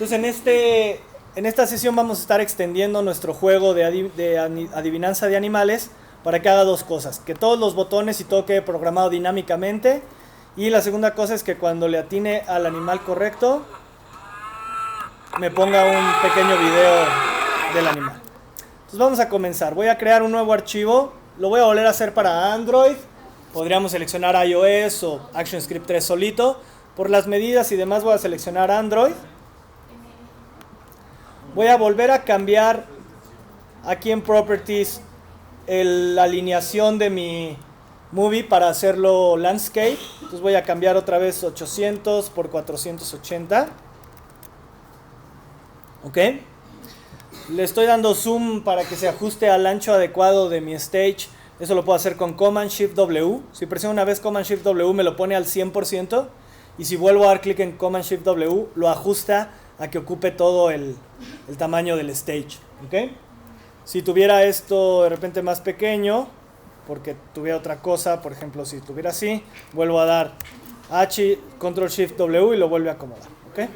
Entonces en esta sesión vamos a estar extendiendo nuestro juego de adivinanza de animales para que haga dos cosas: que todos los botones y todo quede programado dinámicamente, y la segunda cosa es que cuando le atine al animal correcto me ponga un pequeño video del animal. Entonces vamos a comenzar. Voy a crear un nuevo archivo. Lo voy a volver a hacer para Android. Podríamos seleccionar iOS o ActionScript 3 solito. Por las medidas y demás voy a seleccionar Android. Voy a volver a cambiar aquí en Properties la alineación de mi movie para hacerlo landscape. Entonces voy a cambiar otra vez 800 por 480. Ok. Le estoy dando zoom para que se ajuste al ancho adecuado de mi stage. Eso lo puedo hacer con Command Shift W. Si presiono una vez Command Shift W me lo pone al 100%. Y si vuelvo a dar clic en Command Shift W lo ajusta a que ocupe todo el tamaño del stage. ¿Okay? Si tuviera esto de repente más pequeño, porque tuviera otra cosa, por ejemplo si tuviera así, vuelvo a dar H, Ctrl Shift W y lo vuelve a acomodar. ¿Okay?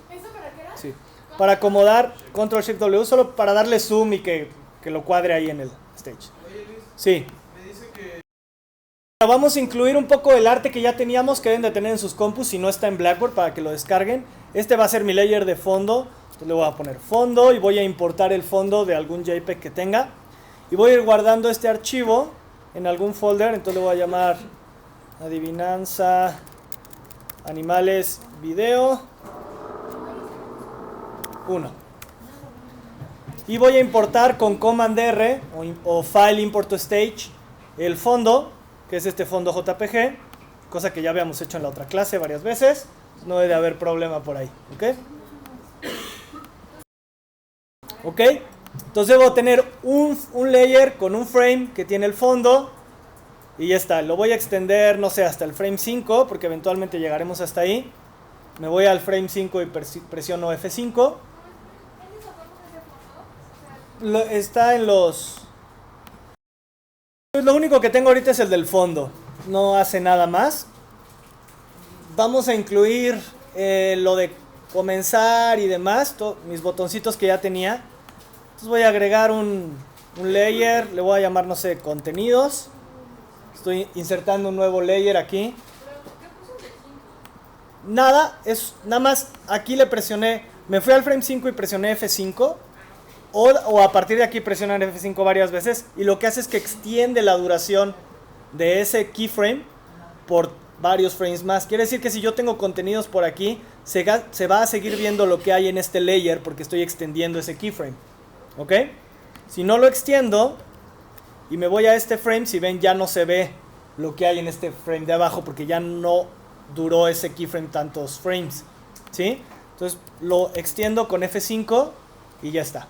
¿Eso para qué era? Sí. Para acomodar, Ctrl Shift W, solo para darle zoom y que lo cuadre ahí en el stage. Oye Luis, Sí. me dice que... Vamos a incluir un poco del arte que ya teníamos, que deben de tener en sus compus si no está en Blackboard, para que lo descarguen. Este va a ser mi layer de fondo. Entonces le voy a poner fondo y voy a importar el fondo de algún JPEG que tenga. Y voy a ir guardando este archivo en algún folder. Entonces le voy a llamar adivinanza animales video 1. Y voy a importar con Command R o File Import to Stage el fondo, que es este fondo JPG, cosa que ya habíamos hecho en la otra clase varias veces. No debe haber problema por ahí. ¿Ok? ¿Ok? Entonces debo tener un layer con un frame que tiene el fondo. Y ya está. Lo voy a extender, no sé, hasta el frame 5, porque eventualmente llegaremos hasta ahí. Me voy al frame 5 y presiono F5. Está en los... Lo único que tengo ahorita es el del fondo. No hace nada más. Vamos a incluir lo de comenzar y demás. Mis botoncitos que ya tenía. Entonces voy a agregar un layer. Le voy a llamar, no sé, contenidos. Estoy insertando un nuevo layer aquí. Nada más aquí le presioné. Me fui al frame 5 y presioné F5. O a partir de aquí presionar F5 varias veces, y lo que hace es que extiende la duración de ese keyframe por varios frames más. Quiere decir que si yo tengo contenidos por aquí, se va a seguir viendo lo que hay en este layer porque estoy extendiendo ese keyframe. ¿Ok? Si no lo extiendo y me voy a este frame, si ven ya no se ve lo que hay en este frame de abajo porque ya no duró ese keyframe tantos frames. ¿Sí? Entonces lo extiendo con F5 y ya está.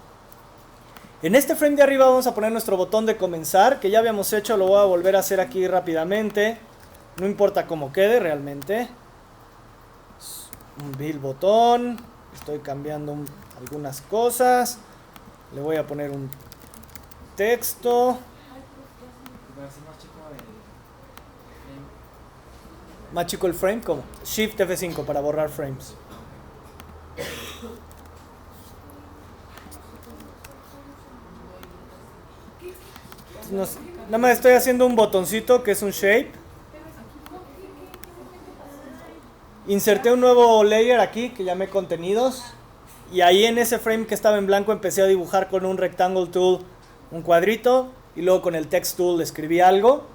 En este frame de arriba vamos a poner nuestro botón de comenzar, que ya habíamos hecho. Lo voy a volver a hacer aquí rápidamente. No importa cómo quede realmente. Un build botón. Estoy cambiando algunas cosas. Le voy a poner un texto. Más chico el frame, ¿cómo? Shift F5 para borrar frames. Nada más estoy haciendo un botoncito que es un shape. Inserté un nuevo layer aquí que llamé contenidos. Y ahí en ese frame que estaba en blanco empecé a dibujar con un rectangle tool un cuadrito. Y luego con el text tool escribí algo.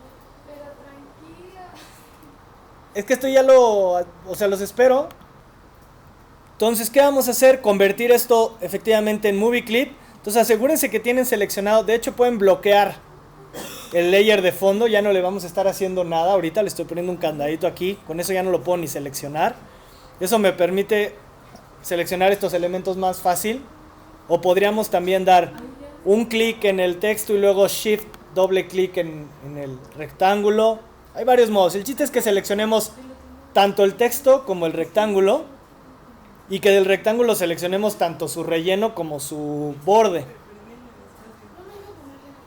Es que esto ya los espero. Entonces, ¿qué vamos a hacer? Convertir esto efectivamente en movie clip. Entonces asegúrense que tienen seleccionado. De hecho pueden bloquear el layer de fondo. Ya no le vamos a estar haciendo nada. Ahorita le estoy poniendo un candadito aquí. Con eso ya no lo puedo ni seleccionar. Eso me permite seleccionar estos elementos más fácil. O podríamos también dar un clic en el texto y luego shift, doble clic en el rectángulo. Hay varios modos. El chiste es que seleccionemos tanto el texto como el rectángulo. Y que del rectángulo seleccionemos tanto su relleno como su borde.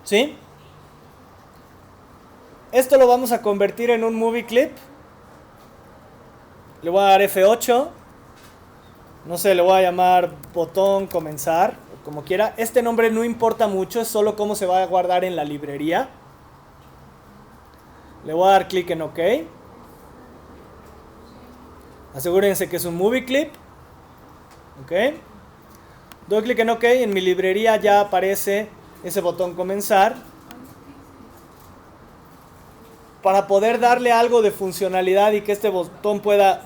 ¿Sí? Esto lo vamos a convertir en un movie clip. Le voy a dar F8. No sé, le voy a llamar botón comenzar, como quiera. Este nombre no importa mucho, es solo cómo se va a guardar en la librería. Le voy a dar clic en OK. Asegúrense que es un movie clip. OK. Doy clic en OK, en mi librería ya aparece ese botón comenzar. Para poder darle algo de funcionalidad y que este botón pueda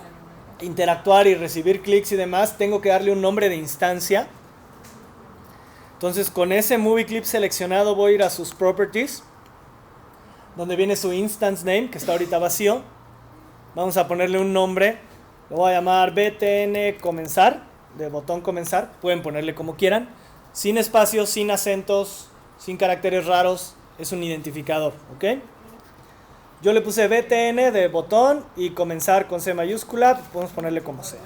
interactuar y recibir clics y demás, tengo que darle un nombre de instancia. Entonces con ese movie clip seleccionado voy a ir a sus properties, donde viene su instance name, que está ahorita vacío. Vamos a ponerle un nombre. Lo voy a llamar btn comenzar, de botón comenzar. Pueden ponerle como quieran, sin espacios, sin acentos, sin caracteres raros. Es un identificador, ¿ok? Yo le puse btn de botón y comenzar con C mayúscula. Podemos ponerle como sea.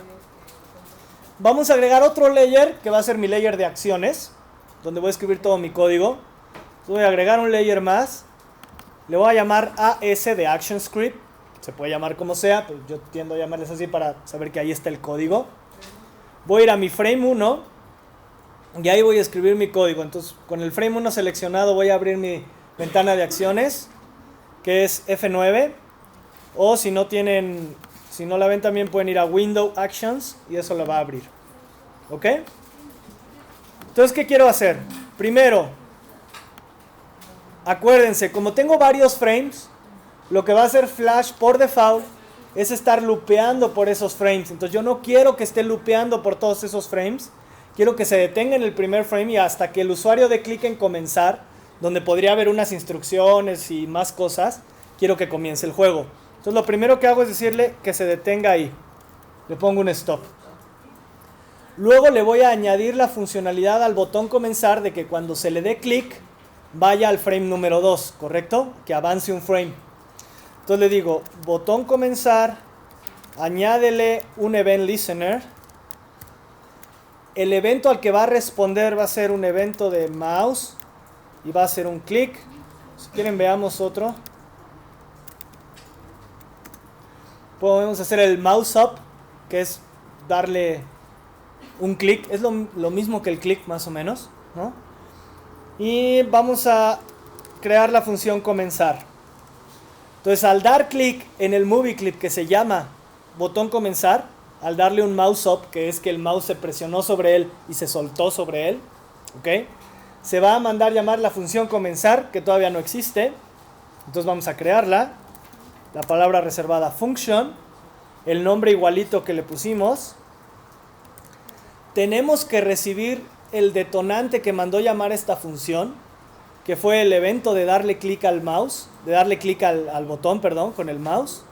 Vamos a agregar otro layer que va a ser mi layer de acciones, donde voy a escribir todo mi código. Voy a agregar un layer más. Le voy a llamar AS de Action Script. Se puede llamar como sea, pero yo tiendo a llamarles así para saber que ahí está el código. Voy a ir a mi frame 1 y ahí voy a escribir mi código. Entonces con el frame 1 seleccionado voy a abrir mi ventana de acciones, que es F9, o si no la ven también pueden ir a Window Actions y eso lo va a abrir. ¿Ok? Entonces, ¿qué quiero hacer? Primero, acuérdense, como tengo varios frames, lo que va a hacer Flash por default es estar loopeando por esos frames. Entonces yo no quiero que esté loopeando por todos esos frames. Quiero que se detenga en el primer frame y hasta que el usuario dé clic en comenzar, donde podría haber unas instrucciones y más cosas, quiero que comience el juego. Entonces lo primero que hago es decirle que se detenga ahí. Le pongo un stop. Luego le voy a añadir la funcionalidad al botón comenzar de que cuando se le dé clic vaya al frame número 2, ¿correcto? Que avance un frame. Entonces le digo, botón comenzar, añádele un event listener. El evento al que va a responder va a ser un evento de mouse y va a ser un clic. Si quieren veamos otro. Podemos hacer el mouse up, que es darle un clic. Es lo mismo que el clic más o menos, ¿no? Y vamos a crear la función comenzar. Entonces al dar clic en el movie clip que se llama botón comenzar, al darle un mouse up, que es que el mouse se presionó sobre él y se soltó sobre él, ¿ok? Se va a mandar llamar la función comenzar, que todavía no existe. Entonces vamos a crearla. La palabra reservada function, el nombre igualito que le pusimos. Tenemos que recibir el detonante que mandó llamar esta función, que fue el evento de darle clic al mouse, de darle clic al botón, perdón, con el mouse.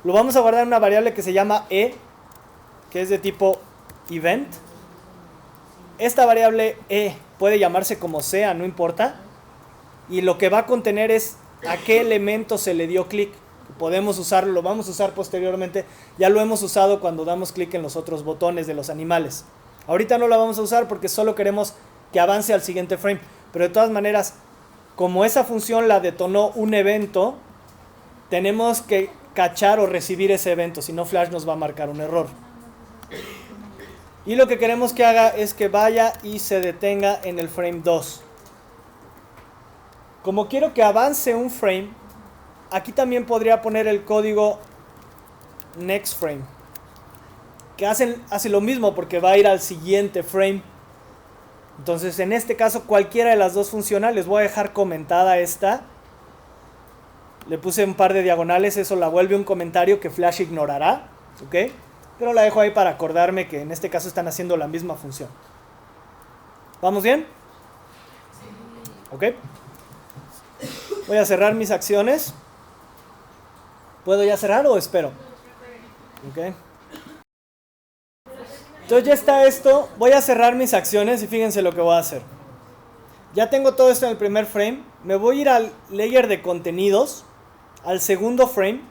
Lo vamos a guardar en una variable que se llama e, que es de tipo event. Esta variable e puede llamarse como sea, no importa. Y lo que va a contener es a qué elemento se le dio clic. Podemos usarlo, lo vamos a usar posteriormente. Ya lo hemos usado cuando damos clic en los otros botones de los animales. Ahorita no lo vamos a usar porque solo queremos que avance al siguiente frame. Pero de todas maneras, como esa función la detonó un evento, tenemos que cachar o recibir ese evento. Si no, Flash nos va a marcar un error. Y lo que queremos que haga es que vaya y se detenga en el frame 2. Como quiero que avance un frame, aquí también podría poner el código next frame, que hace lo mismo porque va a ir al siguiente frame. Entonces en este caso cualquiera de las dos funciona. Les voy a dejar comentada esta. Le puse un par de diagonales, eso la vuelve un comentario que Flash ignorará, ¿ok? Pero la dejo ahí para acordarme que en este caso están haciendo la misma función. ¿Vamos bien? ¿Ok? Voy a cerrar mis acciones. ¿Puedo ya cerrar o espero? ¿Ok? Entonces ya está esto. Voy a cerrar mis acciones y fíjense lo que voy a hacer. Ya tengo todo esto en el primer frame. Me voy a ir al layer de contenidos, al segundo frame.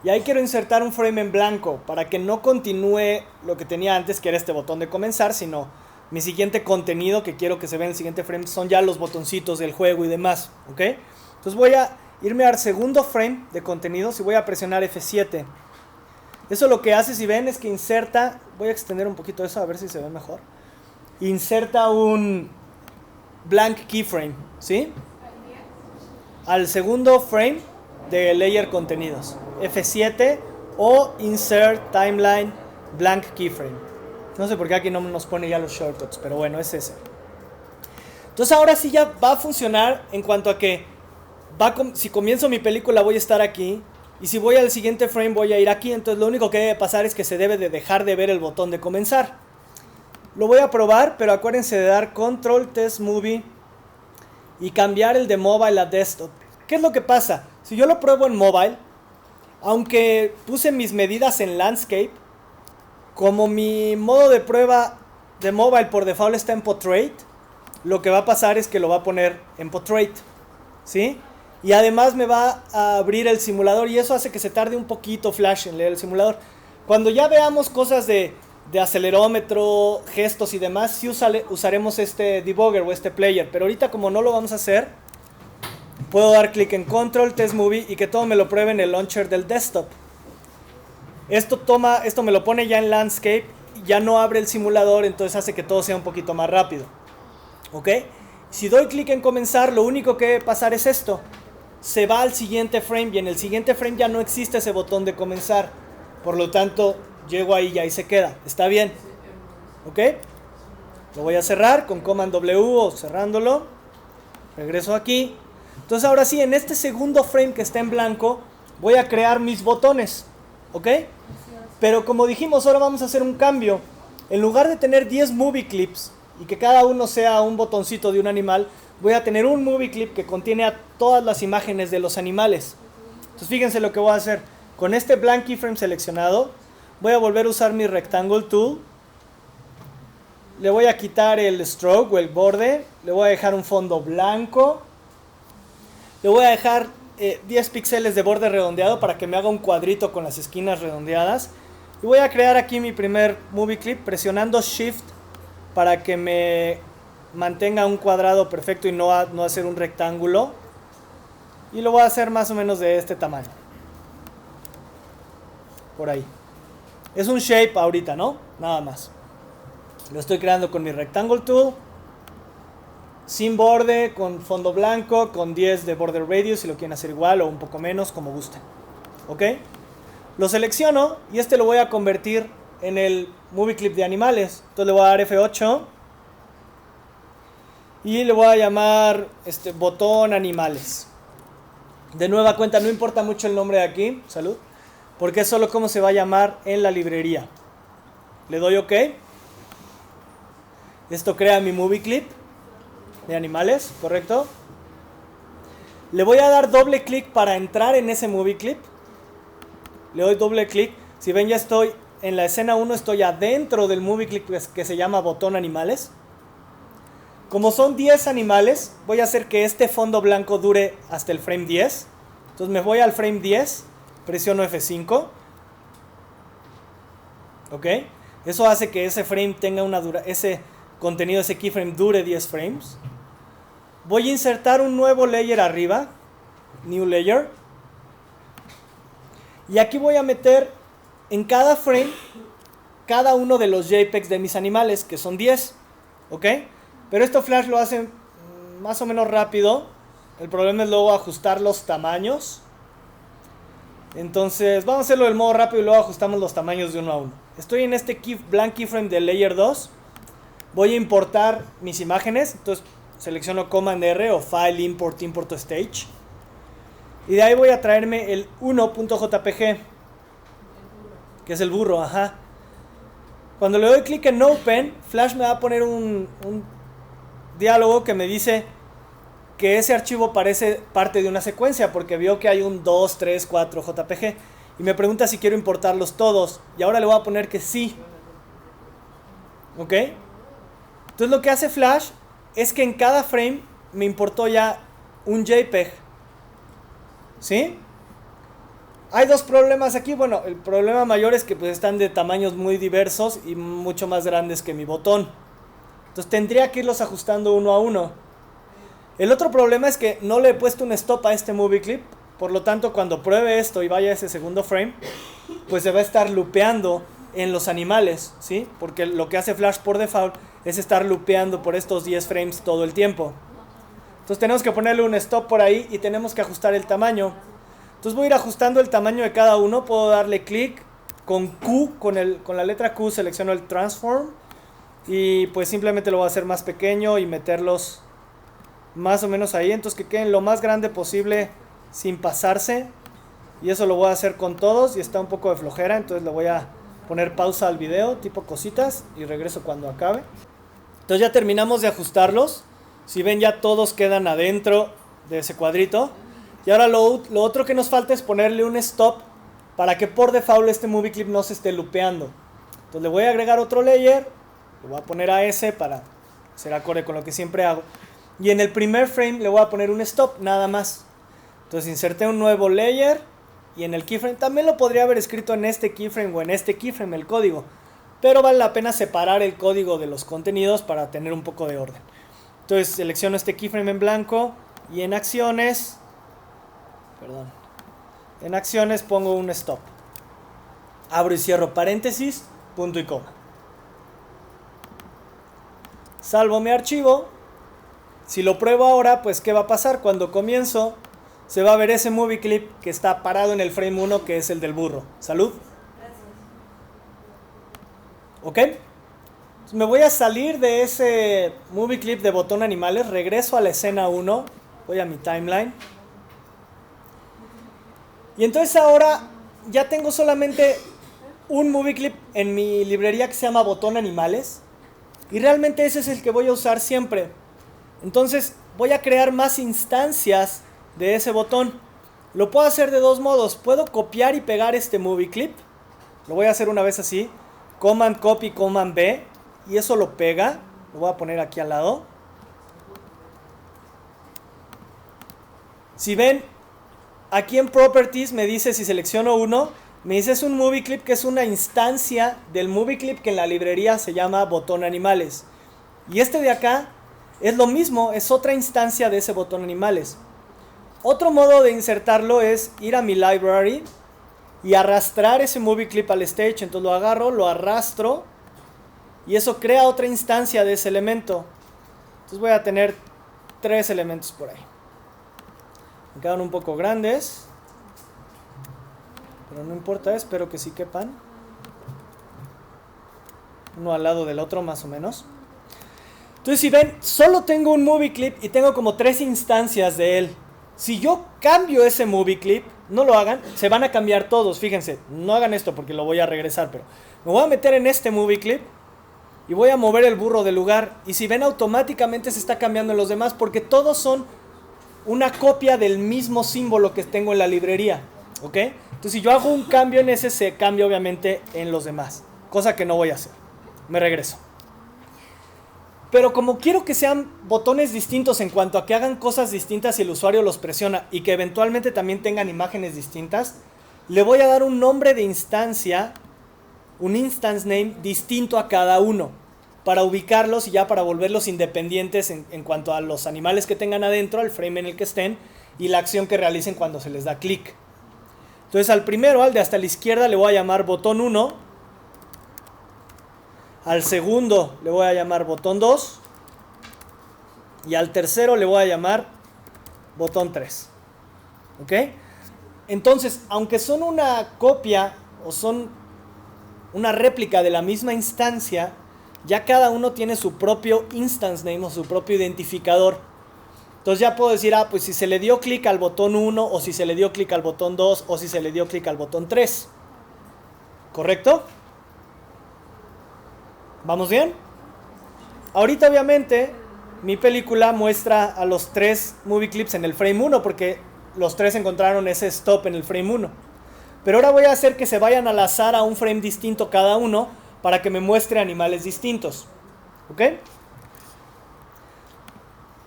Y ahí quiero insertar un frame en blanco para que no continúe lo que tenía antes, que era este botón de comenzar, sino mi siguiente contenido que quiero que se vea en el siguiente frame son ya los botoncitos del juego y demás, ¿ok? Entonces voy a irme al segundo frame de contenidos y voy a presionar F7. Eso lo que hace, si ven, es que inserta, voy a extender un poquito eso a ver si se ve mejor. Inserta un blank keyframe, ¿sí? Al segundo frame de layer contenidos, F7 o insert timeline blank keyframe. No sé por qué aquí no nos pone ya los shortcuts, pero bueno, es ese. Entonces ahora sí ya va a funcionar en cuanto a que si comienzo mi película voy a estar aquí, y si voy al siguiente frame voy a ir aquí. Entonces lo único que debe pasar es que se debe de dejar de ver el botón de comenzar. Lo voy a probar, pero acuérdense de dar Control Test Movie y cambiar el de mobile a desktop. ¿Qué es lo que pasa? Si yo lo pruebo en mobile, aunque puse mis medidas en landscape, como mi modo de prueba de mobile por default está en portrait, lo que va a pasar es que lo va a poner en portrait, ¿sí? Y además me va a abrir el simulador, y eso hace que se tarde un poquito Flash en leer el simulador. Cuando ya veamos cosas de acelerómetro, gestos y demás, sí usaremos este debugger o este player. Pero ahorita, como no lo vamos a hacer, puedo dar clic en Control Test Movie y que todo me lo pruebe en el launcher del desktop. Esto me lo pone ya en landscape, ya no abre el simulador, entonces hace que todo sea un poquito más rápido. ¿Ok? Si doy clic en comenzar, lo único que debe pasar es esto. Se va al siguiente frame, y en el siguiente frame ya no existe ese botón de comenzar. Por lo tanto, llego ahí y ahí se queda. ¿Está bien? ¿Ok? Lo voy a cerrar con Command W o cerrándolo. Regreso aquí. Entonces ahora sí, en este segundo frame que está en blanco, voy a crear mis botones. ¿Ok? Pero como dijimos, ahora vamos a hacer un cambio. En lugar de tener 10 movie clips y que cada uno sea un botoncito de un animal, voy a tener un movie clip que contiene a todas las imágenes de los animales. Entonces fíjense lo que voy a hacer. Con este blank keyframe seleccionado, voy a volver a usar mi rectangle tool. Le voy a quitar el stroke o el borde. Le voy a dejar un fondo blanco. Le voy a dejar 10 píxeles de borde redondeado para que me haga un cuadrito con las esquinas redondeadas. Y voy a crear aquí mi primer movie clip presionando Shift para que me mantenga un cuadrado perfecto y no hacer un rectángulo. Y lo voy a hacer más o menos de este tamaño. Por ahí. Es un shape ahorita, ¿no? Nada más. Lo estoy creando con mi rectangle tool. Sin borde, con fondo blanco, con 10 de border radius si lo quieren hacer igual o un poco menos, como gusten. ¿Ok? Lo selecciono y este lo voy a convertir en el movie clip de animales. Entonces le voy a dar F8 y le voy a llamar botón animales. De nueva cuenta, no importa mucho el nombre de aquí, salud, porque es solo cómo se va a llamar en la librería. Le doy OK. Esto crea mi movie clip de animales, ¿correcto? Le voy a dar doble clic para entrar en ese movie clip. Le doy doble clic. Si ven, ya estoy en la escena 1, estoy adentro del movie clip que se llama botón animales. Como son 10 animales, voy a hacer que este fondo blanco dure hasta el frame 10. Entonces me voy al frame 10, presiono F5. ¿Ok? Eso hace que ese frame tenga ese contenido, ese keyframe dure 10 frames. Voy a insertar un nuevo layer arriba, New Layer. Y aquí voy a meter en cada frame cada uno de los JPEGs de mis animales, que son 10. ¿Ok? Pero esto Flash lo hace más o menos rápido. El problema es luego ajustar los tamaños. Entonces vamos a hacerlo del modo rápido y luego ajustamos los tamaños de uno a uno. Estoy en este blank keyframe de Layer 2. Voy a importar mis imágenes. Entonces selecciono Command R o File Import to Stage. Y de ahí voy a traerme el 1.jpg, que es el burro, ajá. Cuando le doy clic en Open, Flash me va a poner un diálogo que me dice que ese archivo parece parte de una secuencia, porque vio que hay un 2, 3, 4 JPG. Y me pregunta si quiero importarlos todos. Y ahora le voy a poner que sí. ¿Ok? Entonces lo que hace Flash es que en cada frame me importó ya un JPEG. ¿Sí? Hay dos problemas aquí. Bueno, el problema mayor es que pues están de tamaños muy diversos y mucho más grandes que mi botón. Entonces tendría que irlos ajustando uno a uno. El otro problema es que no le he puesto un stop a este movie clip. Por lo tanto, cuando pruebe esto y vaya a ese segundo frame, pues se va a estar lupeando en los animales, ¿sí? Porque lo que hace Flash por default es estar lupeando por estos 10 frames todo el tiempo. Entonces tenemos que ponerle un stop por ahí y tenemos que ajustar el tamaño. Entonces voy a ir ajustando el tamaño de cada uno. Puedo darle clic con Q, con la letra Q selecciono el transform y pues simplemente lo voy a hacer más pequeño y meterlos más o menos ahí, entonces que queden lo más grande posible sin pasarse, y eso lo voy a hacer con todos y está un poco de flojera, entonces le voy a poner pausa al video, tipo cositas, y regreso cuando acabe. Entonces ya terminamos de ajustarlos, si ven ya todos quedan adentro de ese cuadrito, y ahora lo otro que nos falta es ponerle un stop para que por default este movie clip no se esté lupeando. Entonces le voy a agregar otro layer, le voy a poner a ese para ser acorde con lo que siempre hago. Y en el primer frame le voy a poner un stop, nada más. Entonces inserté un nuevo layer y en el keyframe, también lo podría haber escrito en este keyframe o en este keyframe el código, pero vale la pena separar el código de los contenidos para tener un poco de orden. Entonces selecciono este keyframe en blanco y en acciones, en acciones pongo un stop. Abro y cierro paréntesis, punto y coma. Salvo mi archivo. Si lo pruebo ahora, pues ¿qué va a pasar? Cuando comienzo, se va a ver ese movie clip que está parado en el frame 1, que es el del burro. Salud. ¿Ok? Entonces me voy a salir de ese movie clip de botón animales, regreso a la escena 1, voy a mi timeline. Y entonces ahora ya tengo solamente un movie clip en mi librería que se llama botón animales. Y realmente ese es el que voy a usar siempre. Entonces voy a crear más instancias de ese botón. Lo puedo hacer de dos modos. Puedo copiar y pegar este movie clip. Lo voy a hacer una vez así. Command copy, command B. Y eso lo pega. Lo voy a poner aquí al lado. Si ven, aquí en Properties me dice, si selecciono uno, me dice es un movie clip que es una instancia del movie clip que en la librería se llama botón animales. Y este de acá es lo mismo, es otra instancia de ese botón animales. Otro modo de insertarlo es ir a mi library y arrastrar ese movie clip al stage. Entonces lo agarro, lo arrastro y eso crea otra instancia de ese elemento. Entonces voy a tener 3 elementos por ahí. Me quedan un poco grandes, pero no importa, espero que sí quepan. Uno al lado del otro más o menos. Entonces si ven, solo tengo un movie clip y tengo como 3 instancias de él. Si yo cambio ese movie clip, no lo hagan, se van a cambiar todos, fíjense. No hagan esto porque lo voy a regresar, pero me voy a meter en este movie clip y voy a mover el burro del lugar. Y si ven, automáticamente se está cambiando en los demás porque todos son una copia del mismo símbolo que tengo en la librería, ¿ok? Entonces si yo hago un cambio en ese, se cambia obviamente en los demás, cosa que no voy a hacer. Me regreso. Pero como quiero que sean botones distintos en cuanto a que hagan cosas distintas y el usuario los presiona y que eventualmente también tengan imágenes distintas, le voy a dar un nombre de instancia, un instance name distinto a cada uno, para ubicarlos y ya para volverlos independientes en cuanto a los animales que tengan adentro, al frame en el que estén y la acción que realicen cuando se les da clic. Entonces al primero, al de hasta la izquierda, le voy a llamar botón 1. Al segundo le voy a llamar botón 2. Y al tercero le voy a llamar botón 3. ¿Ok? Entonces, aunque son una copia o son una réplica de la misma instancia, ya cada uno tiene su propio instance name o su propio identificador. Entonces ya puedo decir, pues si se le dio clic al botón 1 o si se le dio clic al botón 2 o si se le dio clic al botón 3. ¿Correcto? ¿Vamos bien? Ahorita obviamente mi película muestra a los 3 movie clips en el frame 1 porque los 3 encontraron ese stop en el frame 1. Pero ahora voy a hacer que se vayan al azar a un frame distinto cada uno para que me muestre animales distintos. ¿Ok?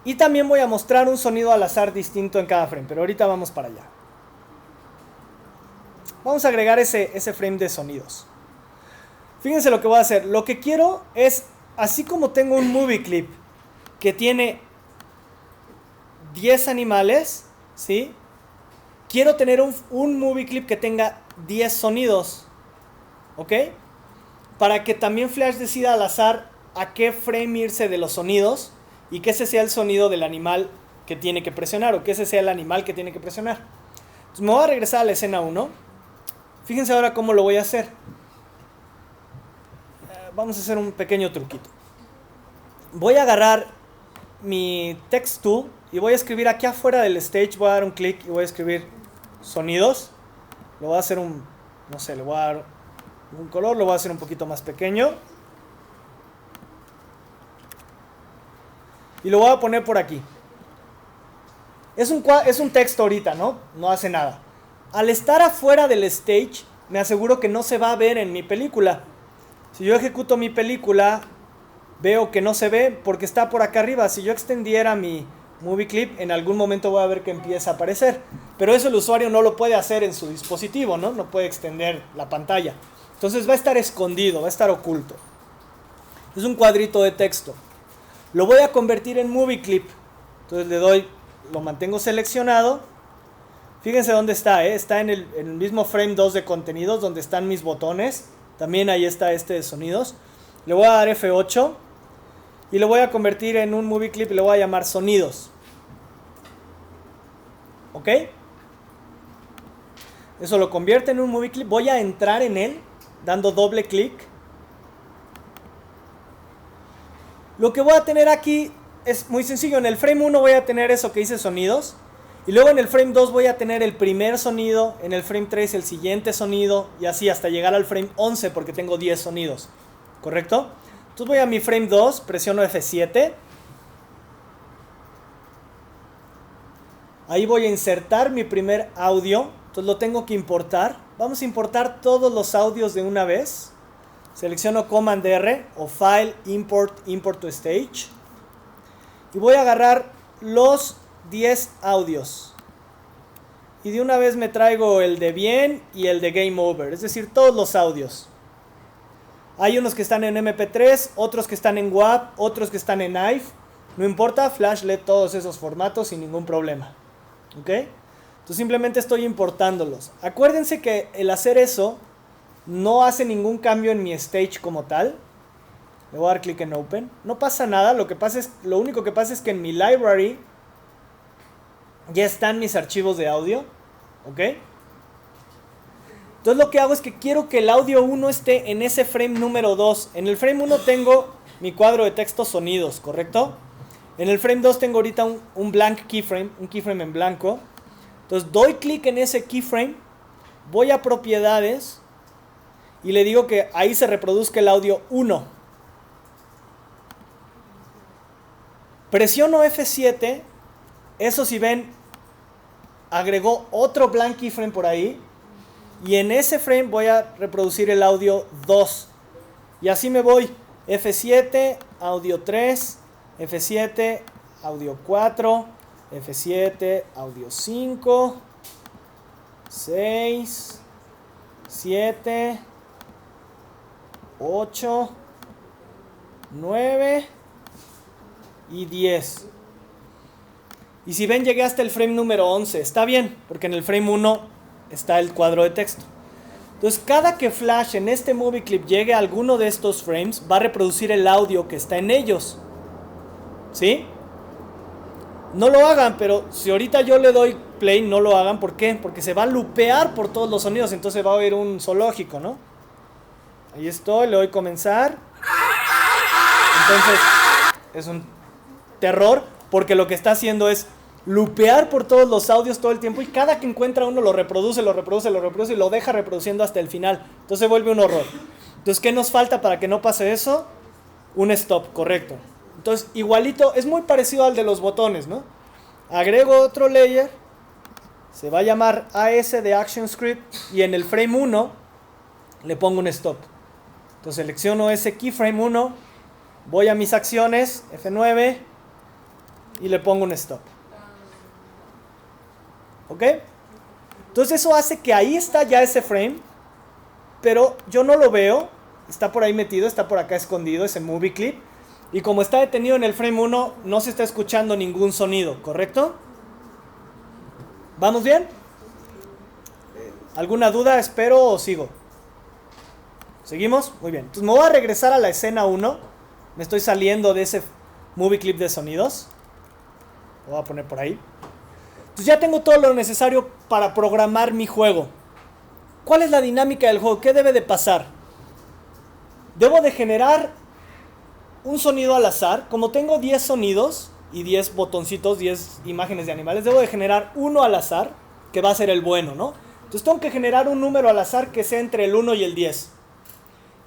Y también voy a mostrar un sonido al azar distinto en cada frame, pero ahorita vamos para allá. Vamos a agregar ese frame de sonidos. Fíjense lo que voy a hacer. Lo que quiero es, así como tengo un movie clip que tiene 10 animales, ¿sí? Quiero tener un movie clip que tenga 10 sonidos, ¿ok? Para que también Flash decida al azar a qué frame irse de los sonidos y que ese sea el sonido del animal que tiene que presionar o que ese sea el animal que tiene que presionar. Entonces me voy a regresar a la escena 1. Fíjense ahora cómo lo voy a hacer. Vamos a hacer un pequeño truquito. Voy a agarrar mi text tool y voy a escribir aquí afuera del stage, voy a dar un clic y voy a escribir sonidos. Le voy a hacer un, no sé, le voy a dar un color, lo voy a hacer un poquito más pequeño. Y lo voy a poner por aquí. Es un texto ahorita, ¿no? No hace nada. Al estar afuera del stage, me aseguro que no se va a ver en mi película. Si yo ejecuto mi película, veo que no se ve porque está por acá arriba. Si yo extendiera mi movie clip, en algún momento voy a ver que empieza a aparecer. Pero eso el usuario no lo puede hacer en su dispositivo, ¿no? No puede extender la pantalla. Entonces va a estar escondido, va a estar oculto. Es un cuadrito de texto. Lo voy a convertir en movie clip. Entonces le doy, lo mantengo seleccionado. Fíjense dónde está, ¿eh? Está en el mismo frame 2 de contenidos, donde están mis botones. También ahí está este de sonidos. Le voy a dar F8 y lo voy a convertir en un movie clip y le voy a llamar sonidos. ¿Ok? Eso lo convierte en un movie clip. Voy a entrar en él dando doble clic. Lo que voy a tener aquí es muy sencillo. En el frame 1 voy a tener eso que dice sonidos. Y luego en el frame 2 voy a tener el primer sonido. En el frame 3 el siguiente sonido. Y así hasta llegar al frame 11 porque tengo 10 sonidos. ¿Correcto? Entonces voy a mi frame 2, presiono F7. Ahí voy a insertar mi primer audio. Entonces lo tengo que importar. Vamos a importar todos los audios de una vez. Selecciono Command R o File, Import to Stage. Y voy a agarrar los 10 audios. Y de una vez me traigo el de bien y el de Game Over. Es decir, todos los audios. Hay unos que están en MP3, otros que están en WAV, otros que están en AIF. No importa, Flash lee todos esos formatos sin ningún problema. ¿Ok? Entonces simplemente estoy importándolos. Acuérdense que el hacer eso no hace ningún cambio en mi stage como tal. Le voy a dar clic en Open. No pasa nada, lo único que pasa es que en mi library ya están mis archivos de audio. ¿Ok? Entonces lo que hago es que quiero que el audio 1 esté en ese frame número 2. En el frame 1 tengo mi cuadro de texto sonidos, ¿correcto? En el frame 2 tengo ahorita un blank keyframe, un keyframe en blanco. Entonces doy clic en ese keyframe, voy a propiedades y le digo que ahí se reproduzca el audio 1. Presiono F7, eso si ven, agregó otro blank keyframe por ahí. Y en ese frame voy a reproducir el audio 2. Y así me voy. F7, audio 3, F7, audio 4, F7, audio 5, 6, 7, 8, 9 y 10. Y si ven, llegué hasta el frame número 11. Está bien, porque en el frame 1 está el cuadro de texto. Entonces cada que Flash en este movie clip llegue a alguno de estos frames, va a reproducir el audio que está en ellos. ¿Sí? No lo hagan, pero si ahorita yo le doy play, no lo hagan. ¿Por qué? Porque se va a lupear por todos los sonidos. Entonces va a oír un zoológico, ¿no? Ahí estoy, le doy comenzar. Entonces es un terror, porque lo que está haciendo es lupear por todos los audios todo el tiempo, y cada que encuentra uno lo reproduce y lo deja reproduciendo hasta el final. Entonces se vuelve un horror. Entonces, ¿qué nos falta para que no pase eso? Un stop, correcto. Entonces, igualito, es muy parecido al de los botones, ¿no? Agrego otro layer, se va a llamar AS de ActionScript, y en el frame 1 le pongo un stop. Entonces selecciono ese keyframe 1, voy a mis acciones, F9, y le pongo un stop. ¿Ok? Entonces eso hace que ahí está ya ese frame, pero yo no lo veo. Está por ahí metido, está por acá escondido ese movie clip. Y como está detenido en el frame 1, no se está escuchando ningún sonido, ¿correcto? ¿Vamos bien? ¿Alguna duda? ¿Espero o sigo? ¿Seguimos? Muy bien. Entonces me voy a regresar a la escena 1. Me estoy saliendo de ese movie clip de sonidos. Lo voy a poner por ahí. Entonces ya tengo todo lo necesario para programar mi juego. ¿Cuál es la dinámica del juego? ¿Qué debe de pasar? Debo de generar un sonido al azar. Como tengo 10 sonidos y 10 botoncitos, 10 imágenes de animales, debo de generar uno al azar, que va a ser el bueno, ¿no? Entonces tengo que generar un número al azar que sea entre el 1 y el 10.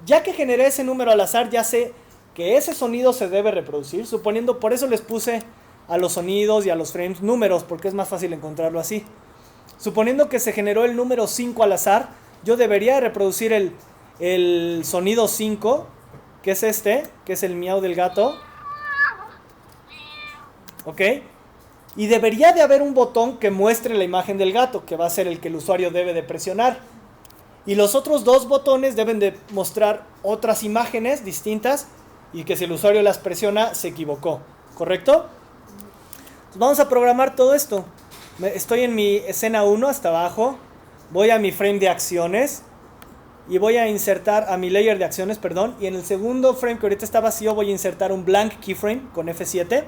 Ya que generé ese número al azar, ya sé que ese sonido se debe reproducir, suponiendo, por eso les puse a los sonidos y a los frames números, porque es más fácil encontrarlo así. Suponiendo que se generó el número 5 al azar, yo debería reproducir el sonido 5, que es este, que es el miau del gato. ¿Ok? Y debería de haber un botón que muestre la imagen del gato, que va a ser el que el usuario debe de presionar. Y los otros dos botones deben de mostrar otras imágenes distintas y que si el usuario las presiona se equivocó. ¿Correcto? Entonces vamos a programar todo esto. Estoy en mi escena 1 hasta abajo. Voy a mi frame de acciones. Y voy a insertar a mi layer de acciones, perdón. Y en el segundo frame que ahorita está vacío voy a insertar un blank keyframe con F7.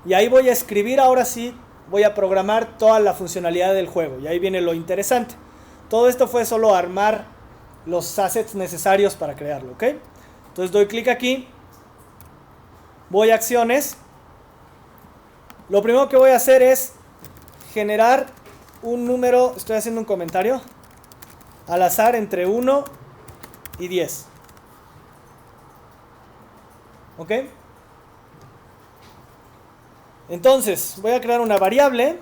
Y ahí voy a escribir, ahora sí, voy a programar toda la funcionalidad del juego. Y ahí viene lo interesante. Todo esto fue solo armar los assets necesarios para crearlo, ¿ok? Entonces doy clic aquí. Voy a acciones. Lo primero que voy a hacer es generar un número, estoy haciendo un comentario, al azar entre 1 y 10. ¿Ok? Entonces, voy a crear una variable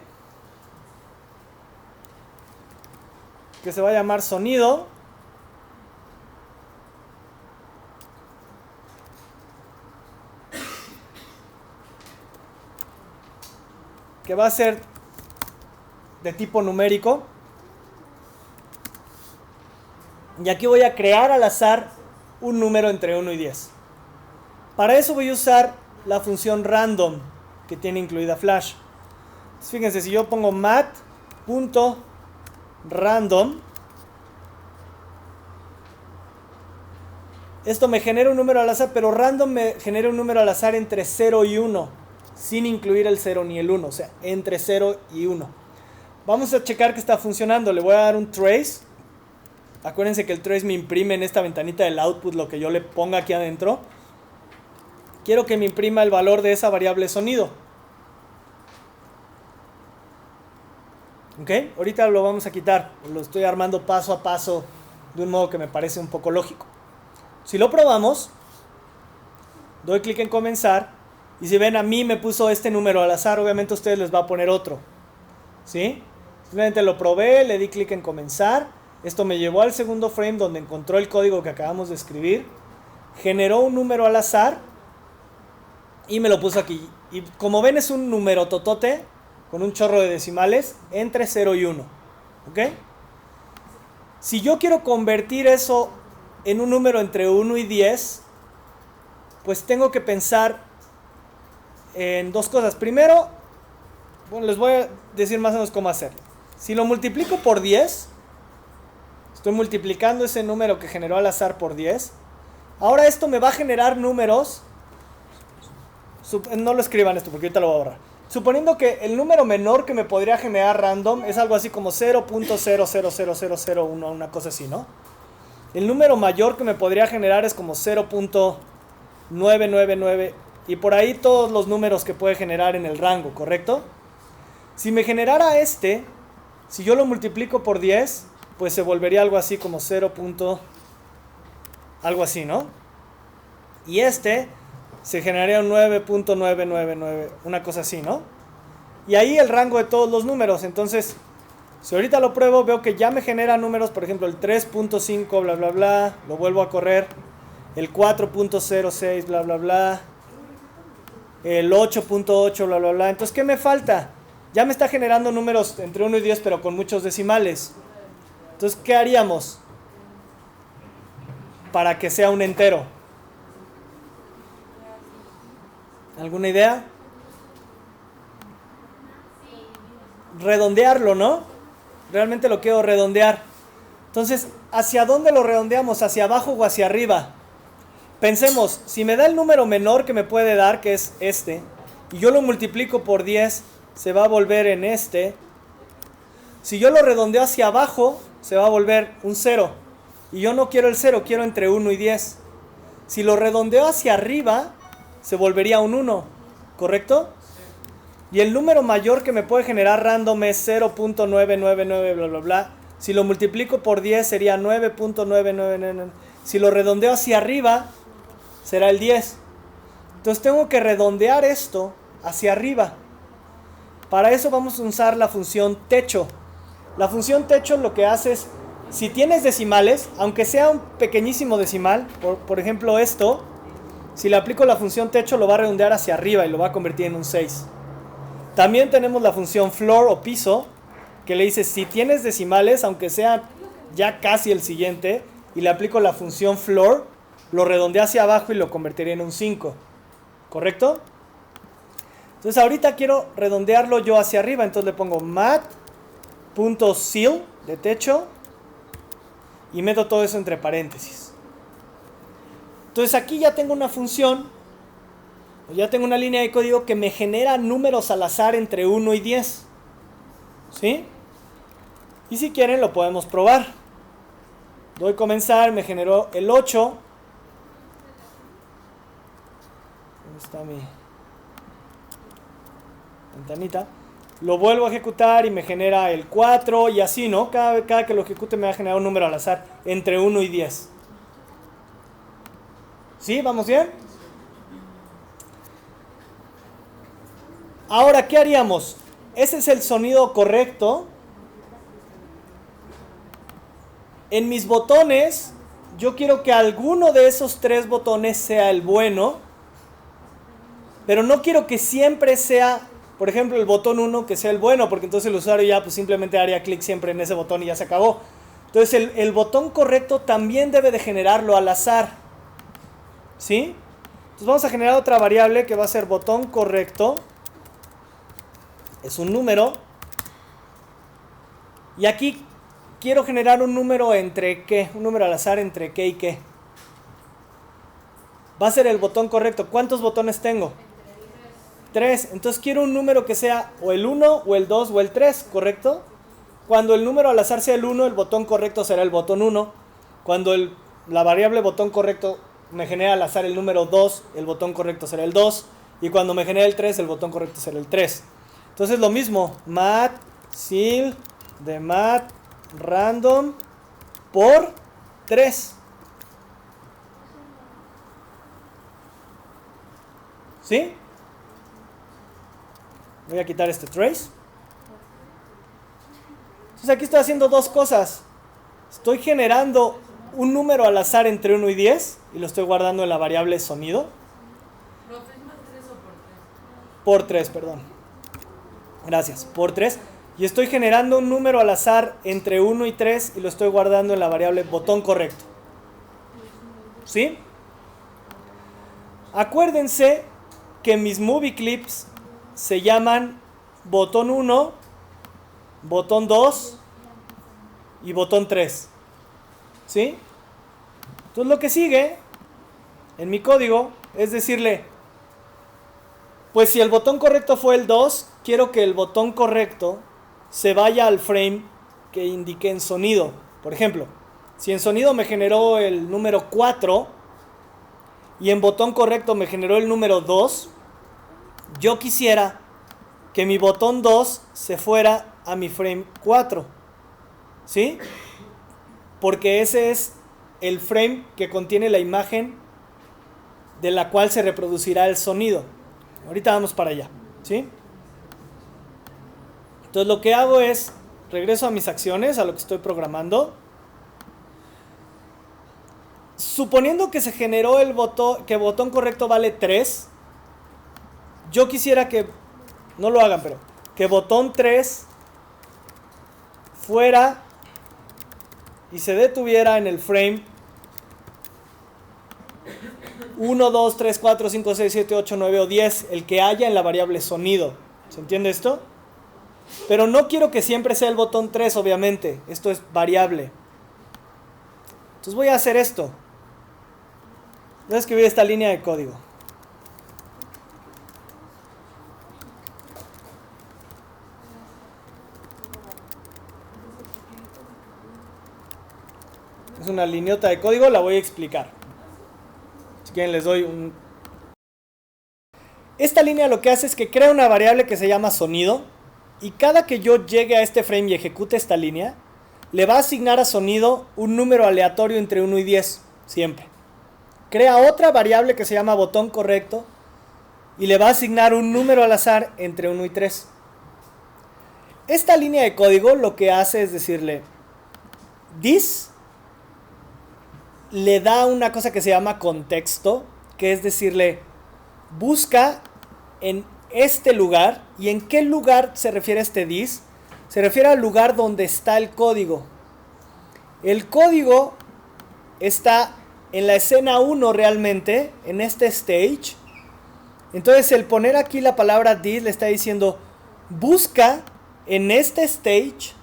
que se va a llamar sonido. Que va a ser de tipo numérico. Y aquí voy a crear al azar un número entre 1 y 10. Para eso voy a usar la función random que tiene incluida Flash. Entonces, fíjense, si yo pongo mat.random, esto me genera un número al azar, pero random me genera un número al azar entre 0 y 1, sin incluir el 0 ni el 1, o sea, entre 0 y 1. Vamos a checar que está funcionando. Le voy a dar un trace. Acuérdense que el trace me imprime en esta ventanita del output lo que yo le ponga aquí adentro. Quiero que me imprima el valor de esa variable sonido. ¿Ok? Ahorita lo vamos a quitar. Lo estoy armando paso a paso de un modo que me parece un poco lógico. Si lo probamos, doy clic en comenzar. Y si ven, a mí me puso este número al azar. Obviamente a ustedes les va a poner otro. ¿Sí? Simplemente lo probé, le di clic en comenzar. Esto me llevó al segundo frame donde encontró el código que acabamos de escribir. Generó un número al azar. Y me lo puso aquí. Y como ven es un número totote con un chorro de decimales entre 0 y 1. ¿Ok? Si yo quiero convertir eso en un número entre 1 y 10, pues tengo que pensar en dos cosas. Primero, bueno, les voy a decir más o menos cómo hacerlo. Si lo multiplico por 10, estoy multiplicando ese número que generó al azar por 10. Ahora esto me va a generar números. No lo escriban esto porque ahorita lo voy a borrar. Suponiendo que el número menor que me podría generar random es algo así como 0.000001, una cosa así, ¿no? El número mayor que me podría generar es como 0.999 y por ahí todos los números que puede generar en el rango, ¿correcto? Si me generara este, si yo lo multiplico por 10, pues se volvería algo así como 0. Algo así, ¿no? Y este se generaría un 9.999, una cosa así, ¿no? Y ahí el rango de todos los números. Entonces, si ahorita lo pruebo, veo que ya me genera números, por ejemplo, el 3.5, bla, bla, bla, lo vuelvo a correr, el 4.06, bla, bla, bla, el 8.8, bla, bla, bla. Entonces, ¿qué me falta? Ya me está generando números entre 1 y 10, pero con muchos decimales. Entonces, ¿qué haríamos para que sea un entero? ¿Alguna idea? Redondearlo, ¿no? realmente lo quiero redondear. Entonces, ¿hacia dónde lo redondeamos? ¿Hacia abajo o hacia arriba? Pensemos, si me da el número menor que me puede dar, que es este, y yo lo multiplico por 10, se va a volver en este. Si yo lo redondeo hacia abajo, se va a volver un 0. Y yo no quiero el 0, quiero entre 1 y 10. Si lo redondeo hacia arriba, se volvería un 1, ¿correcto? Y el número mayor que me puede generar random es 0.999, bla, bla, bla. Si lo multiplico por 10 sería 9.999. Si lo redondeo hacia arriba, será el 10. Entonces tengo que redondear esto hacia arriba. Para eso vamos a usar la función techo. La función techo lo que hace es, si tienes decimales, aunque sea un pequeñísimo decimal, por ejemplo esto, si le aplico la función techo lo va a redondear hacia arriba y lo va a convertir en un 6. También tenemos la función floor o piso, que le dice si tienes decimales, aunque sea ya casi el siguiente, y le aplico la función floor, lo redondea hacia abajo y lo convertiría en un 5. ¿Correcto? Entonces ahorita quiero redondearlo yo hacia arriba, entonces le pongo mat.ceil de techo y meto todo eso entre paréntesis. Entonces aquí ya tengo una función, o ya tengo una línea de código que me genera números al azar entre 1 y 10. ¿Sí? Y si quieren lo podemos probar. Doy comenzar, me generó el 8. ¿Dónde está mi ventanita? Lo vuelvo a ejecutar y me genera el 4 y así, ¿no? Cada que lo ejecute me va a generar un número al azar entre 1 y 10. ¿Sí? ¿Vamos bien? Ahora, ¿qué haríamos? Ese es el sonido correcto. En mis botones, yo quiero que alguno de esos 3 botones sea el bueno, pero no quiero que siempre sea, por ejemplo, el botón 1 que sea el bueno, porque entonces el usuario ya pues simplemente haría clic siempre en ese botón y ya se acabó. Entonces el botón correcto también debe de generarlo al azar. ¿Sí? Entonces vamos a generar otra variable que va a ser botón correcto. Es un número. Y aquí quiero generar un número entre qué, un número al azar entre qué y qué. Va a ser el botón correcto. ¿Cuántos botones tengo? 3. Entonces quiero un número que sea o el 1 o el 2 o el 3, ¿correcto? Cuando el número al azar sea el 1, el botón correcto será el botón 1. Cuando la variable botón correcto me genera al azar el número 2, el botón correcto será el 2. Y cuando me genera el 3, el botón correcto será el 3. Entonces lo mismo, mat ceil de mat random por 3. ¿Sí? Voy a quitar este trace. Entonces aquí estoy haciendo dos cosas. Estoy generando un número al azar entre 1 y 10 y lo estoy guardando en la variable sonido. ¿Profe, es más 3 o por 3? Por 3, perdón. Gracias, por 3. Y estoy generando un número al azar entre 1 y 3 y lo estoy guardando en la variable botón correcto. ¿Sí? Acuérdense que mis movie clips se llaman botón 1, botón 2 y botón 3. ¿Sí? Entonces lo que sigue en mi código es decirle, pues si el botón correcto fue el 2, quiero que el botón correcto se vaya al frame que indique en sonido. Por ejemplo, si en sonido me generó el número 4 y en botón correcto me generó el número 2, yo quisiera que mi botón 2 se fuera a mi frame 4. ¿Sí? Porque ese es el frame que contiene la imagen de la cual se reproducirá el sonido. Ahorita vamos para allá. ¿Sí? Entonces lo que hago es, regreso a mis acciones, a lo que estoy programando. Suponiendo que se generó el botón, que el botón correcto vale 3, yo quisiera que, no lo hagan, pero que botón 3 fuera y se detuviera en el frame 1, 2, 3, 4, 5, 6, 7, 8, 9 o 10, el que haya en la variable sonido. ¿Se entiende esto? Pero no quiero que siempre sea el botón 3, obviamente. Esto es variable. Entonces voy a hacer esto. Voy a escribir esta línea de código. Es una lineota de código, la voy a explicar. Si quieren les doy un... Esta línea lo que hace es que crea una variable que se llama sonido. Y cada que yo llegue a este frame y ejecute esta línea, le va a asignar a sonido un número aleatorio entre 1 y 10, siempre. Crea otra variable que se llama botón correcto y le va a asignar un número al azar entre 1 y 3. Esta línea de código lo que hace es decirle, this le da una cosa que se llama contexto, que es decirle, busca en este lugar. ¿Y en qué lugar se refiere este this? Se refiere al lugar donde está el código. El código está en la escena 1 realmente, en este stage. Entonces el poner aquí la palabra this le está diciendo, busca en este stage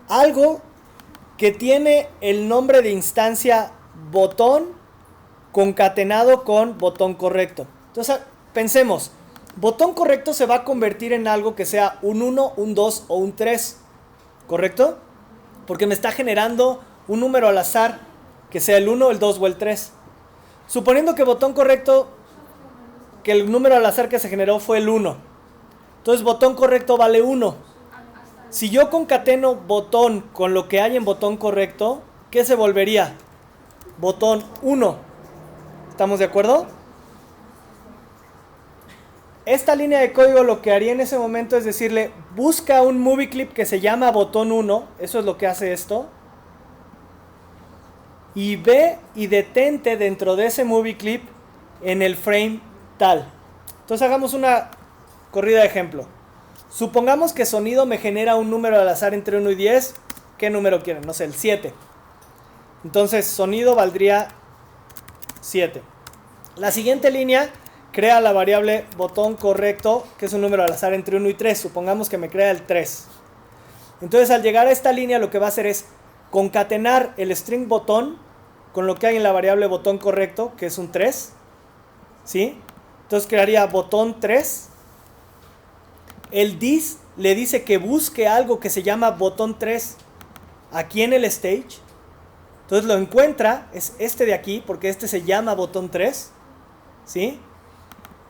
algo que tiene el nombre de instancia botón concatenado con botón correcto. Entonces pensemos, botón correcto se va a convertir en algo que sea un 1, un 2 o un 3, ¿correcto? Porque me está generando un número al azar que sea el 1, el 2 o el 3. Suponiendo que botón correcto, que el número al azar que se generó fue el 1. Entonces botón correcto vale 1. Si yo concateno botón con lo que hay en botón correcto, ¿qué se volvería? Botón 1. ¿Estamos de acuerdo? Esta línea de código lo que haría en ese momento es decirle, busca un movie clip que se llama botón 1, eso es lo que hace esto, y ve y detente dentro de ese movie clip en el frame tal. Entonces hagamos una corrida de ejemplo. Supongamos que sonido me genera un número al azar entre 1 y 10, ¿qué número quieren? No sé, el 7. Entonces sonido valdría 7. La siguiente línea crea la variable botón correcto, que es un número al azar entre 1 y 3. Supongamos que me crea el 3. Entonces al llegar a esta línea lo que va a hacer es concatenar el string botón con lo que hay en la variable botón correcto, que es un 3. ¿Sí? Entonces crearía botón 3. El this le dice que busque algo que se llama botón 3 aquí en el stage. Entonces lo encuentra, es este de aquí, porque este se llama botón 3. ¿Sí?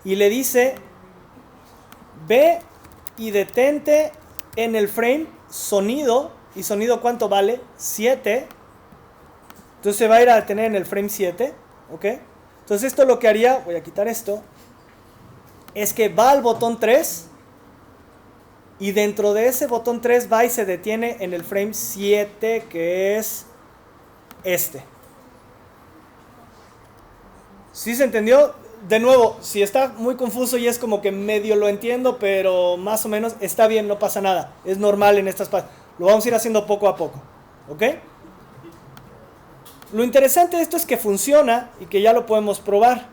Y le dice, ve y detente en el frame sonido. ¿Y sonido cuánto vale? 7. Entonces se va a ir a detener en el frame 7. ¿Ok? Entonces esto lo que haría, voy a quitar esto, es que va al botón 3. Y dentro de ese botón 3 va y se detiene en el frame 7, que es este. ¿Sí se entendió? De nuevo, si está muy confuso y es como que medio lo entiendo, pero más o menos está bien, no pasa nada. Es normal en estas partes. Lo vamos a ir haciendo poco a poco. ¿Ok? Lo interesante de esto es que funciona y que ya lo podemos probar.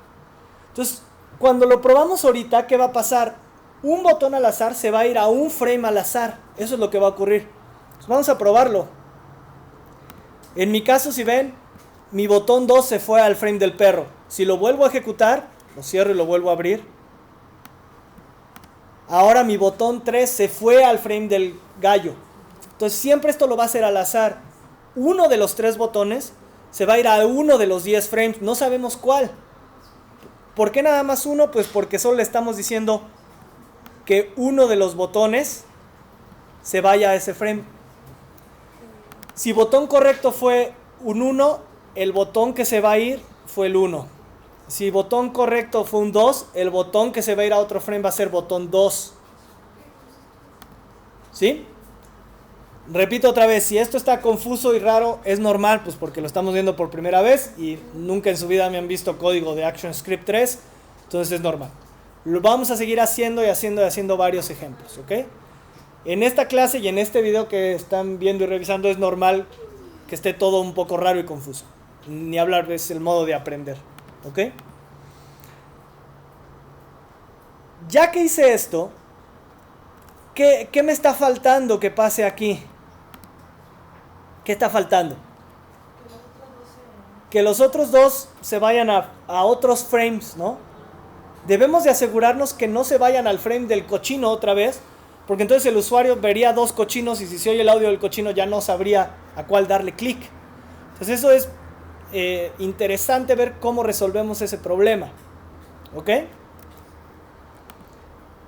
Entonces, cuando lo probamos ahorita, ¿qué va a pasar? Un botón al azar se va a ir a un frame al azar. Eso es lo que va a ocurrir. Entonces, vamos a probarlo. En mi caso, si ven, mi botón 2 se fue al frame del perro. Si lo vuelvo a ejecutar, lo cierro y lo vuelvo a abrir. Ahora mi botón 3 se fue al frame del gallo. Entonces siempre esto lo va a hacer al azar. Uno de los 3 botones se va a ir a uno de los 10 frames. No sabemos cuál. ¿Por qué nada más uno? Pues porque solo le estamos diciendo que uno de los botones se vaya a ese frame. Si botón correcto fue un 1, el botón que se va a ir fue el 1. Si botón correcto fue un 2, el botón que se va a ir a otro frame va a ser botón 2. ¿Sí? Repito otra vez, si esto está confuso y raro, es normal, pues porque lo estamos viendo por primera vez y nunca en su vida me han visto código de ActionScript 3, entonces es normal. Lo vamos a seguir haciendo y haciendo varios ejemplos, ¿ok? En esta clase y en este video que están viendo y revisando es normal que esté todo un poco raro y confuso. Ni hablar, es el modo de aprender, ¿ok? Ya que hice esto, ¿Qué me está faltando que pase aquí? ¿Qué está faltando? Que los otros dos se vayan a otros frames, ¿no? Debemos de asegurarnos que no se vayan al frame del cochino otra vez, porque entonces el usuario vería dos cochinos y si se oye el audio del cochino ya no sabría a cuál darle clic. Entonces eso es interesante ver cómo resolvemos ese problema. ¿Ok?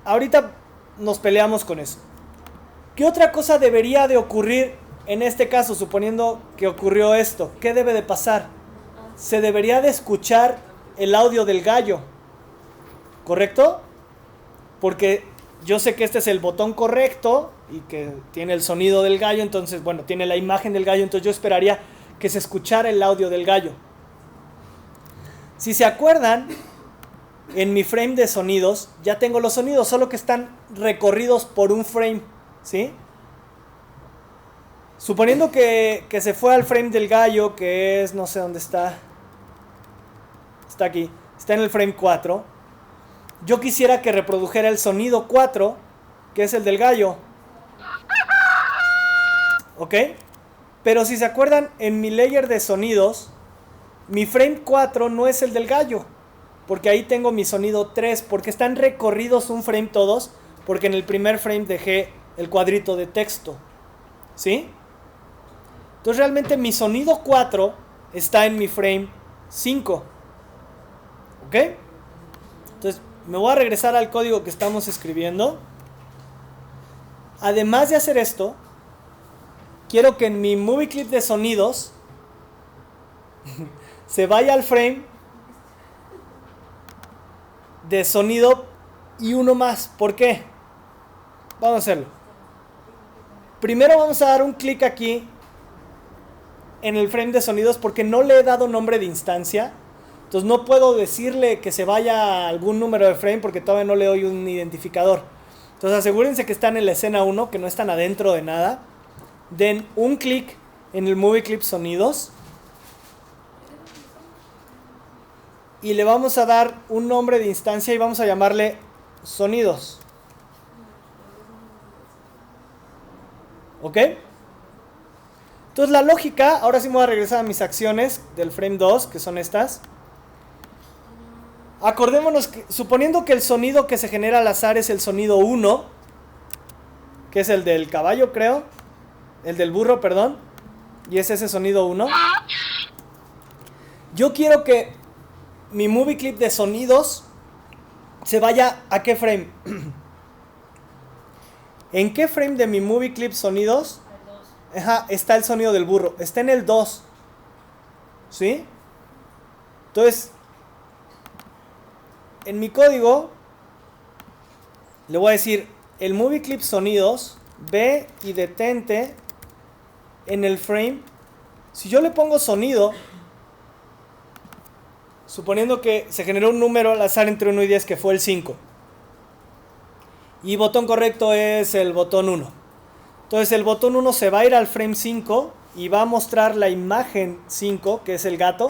Ahorita nos peleamos con eso. ¿Qué otra cosa debería de ocurrir en este caso, suponiendo que ocurrió esto? ¿Qué debe de pasar? Se debería de escuchar el audio del gallo, ¿correcto? Porque yo sé que este es el botón correcto y que tiene el sonido del gallo, entonces, bueno, tiene la imagen del gallo, entonces yo esperaría que se escuchara el audio del gallo. Si se acuerdan, en mi frame de sonidos ya tengo los sonidos, solo que están recorridos por un frame, ¿sí? Suponiendo que se fue al frame del gallo, que es, no sé dónde está. Está aquí, está en el frame 4. Yo quisiera que reprodujera el sonido 4, que es el del gallo. ¿Ok? Pero si se acuerdan, en mi layer de sonidos, mi frame 4 no es el del gallo, porque ahí tengo mi sonido 3, porque están recorridos un frame todos, porque en el primer frame dejé el cuadrito de texto, ¿sí? Entonces realmente mi sonido 4 está en mi frame 5, ¿ok? Entonces me voy a regresar al código que estamos escribiendo. Además de hacer esto, quiero que en mi movie clip de sonidos se vaya al frame de sonido y uno más. ¿Por qué? Vamos a hacerlo. Primero vamos a dar un clic aquí en el frame de sonidos porque no le he dado nombre de instancia. Entonces no puedo decirle que se vaya a algún número de frame porque todavía no le doy un identificador. Entonces asegúrense que están en la escena 1, que no están adentro de nada. Den un clic en el movie clip sonidos y le vamos a dar un nombre de instancia y vamos a llamarle sonidos. ¿Ok? Entonces la lógica, ahora sí me voy a regresar a mis acciones del frame 2, que son estas. Acordémonos que, suponiendo que el sonido que se genera al azar es el sonido 1, que es el del caballo, creo, el del burro, perdón, y es ese sonido 1. Yo quiero que mi movie clip de sonidos se vaya a qué frame. ¿En qué frame de mi movie clip sonidos? Ajá, está el sonido del burro. Está en el 2. ¿Sí? Entonces, en mi código le voy a decir el movie clip sonidos, ve y detente en el frame. Si yo le pongo sonido, suponiendo que se generó un número al azar entre 1 y 10 que fue el 5, y botón correcto es el botón 1. Entonces el botón 1 se va a ir al frame 5 y va a mostrar la imagen 5, que es el gato.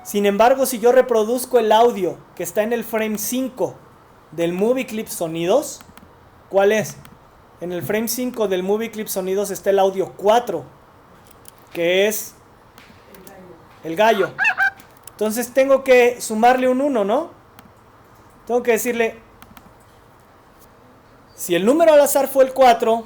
Sin embargo, si yo reproduzco el audio que está en el frame 5 del movie clip sonidos, ¿cuál es? En el frame 5 del movie clip sonidos está el audio 4, que es el gallo. Entonces tengo que sumarle un 1, ¿no? Tengo que decirle, si el número al azar fue el 4,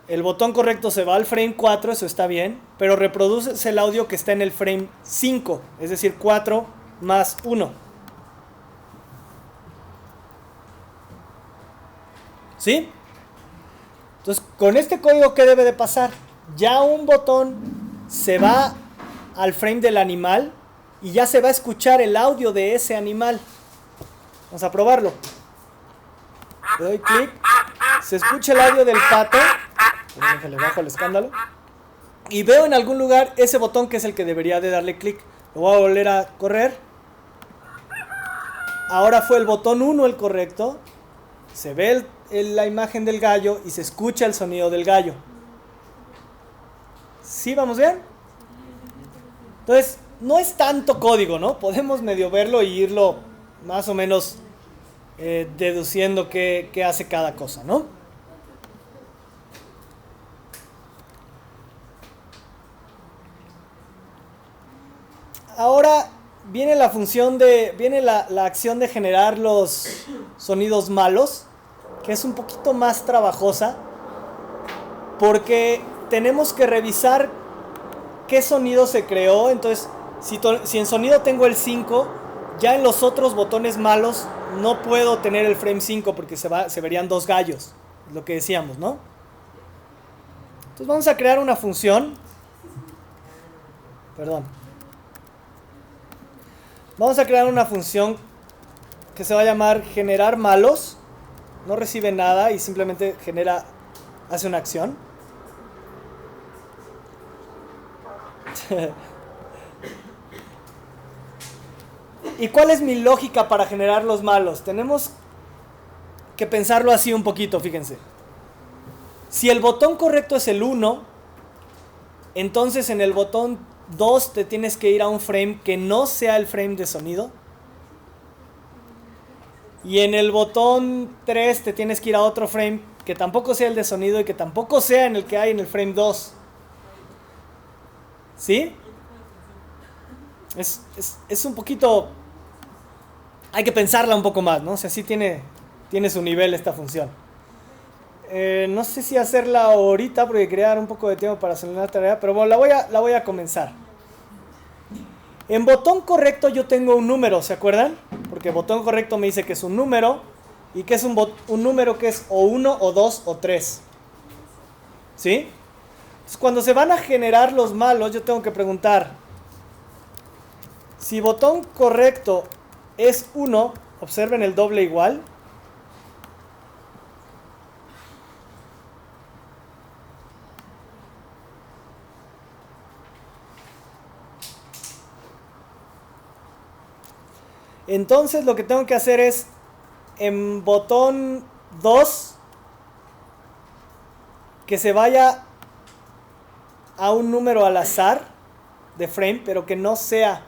el botón correcto se va al frame 4, eso está bien, pero reproduces el audio que está en el frame 5, es decir, 4 más 1. ¿Sí? Entonces, con este código, ¿qué debe de pasar? Ya un botón se va al frame del animal y ya se va a escuchar el audio de ese animal. Vamos a probarlo. Le doy clic, se escucha el audio del pato. Déjale, bajo el escándalo. Y veo en algún lugar ese botón que es el que debería de darle clic. Lo voy a volver a correr. Ahora fue el botón 1 el correcto. Se ve la imagen del gallo y se escucha el sonido del gallo. ¿Sí vamos bien? Entonces, no es tanto código, ¿no? Podemos medio verlo y irlo más o menos deduciendo qué hace cada cosa, ¿no? Ahora viene la función viene la acción de generar los sonidos malos, que es un poquito más trabajosa, porque tenemos que revisar qué sonido se creó. Entonces, si en sonido tengo el 5, ya en los otros botones malos no puedo tener el frame 5 porque se verían dos gallos, lo que decíamos, ¿no? Entonces vamos a crear una función. Perdón. Vamos a crear una función que se va a llamar generar malos. No recibe nada y simplemente hace una acción. ¿Y cuál es mi lógica para generar los malos? Tenemos que pensarlo así un poquito, fíjense. Si el botón correcto es el 1, entonces en el botón 2 te tienes que ir a un frame que no sea el frame de sonido. Y en el botón 3 te tienes que ir a otro frame que tampoco sea el de sonido y que tampoco sea en el que hay en el frame 2. ¿Sí? Es un poquito... Hay que pensarla un poco más, ¿no? O sea, sí tiene su nivel esta función. No sé si hacerla ahorita porque quería dar un poco de tiempo para hacer la tarea, pero bueno, la voy a comenzar. En botón correcto yo tengo un número, ¿se acuerdan? Porque botón correcto me dice que es un número y que es un número que es o 1 o 2 o 3. ¿Sí? Entonces, cuando se van a generar los malos, yo tengo que preguntar, si botón correcto es 1, observen el doble igual. Entonces lo que tengo que hacer es, en botón 2, que se vaya a un número al azar de frame, pero que no sea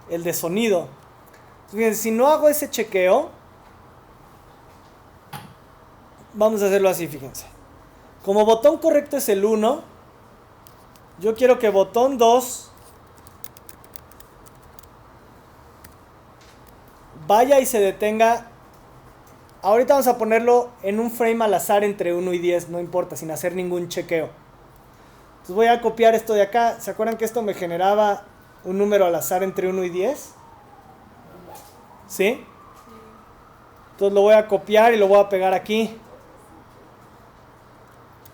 el de sonido. Fíjense, si no hago ese chequeo, vamos a hacerlo así, fíjense. Como botón correcto es el 1, yo quiero que botón 2 vaya y se detenga. Ahorita vamos a ponerlo en un frame al azar entre 1 y 10, no importa, sin hacer ningún chequeo. Entonces voy a copiar esto de acá. ¿Se acuerdan que esto me generaba un número al azar entre 1 y 10? ¿Sí? Entonces lo voy a copiar y lo voy a pegar aquí.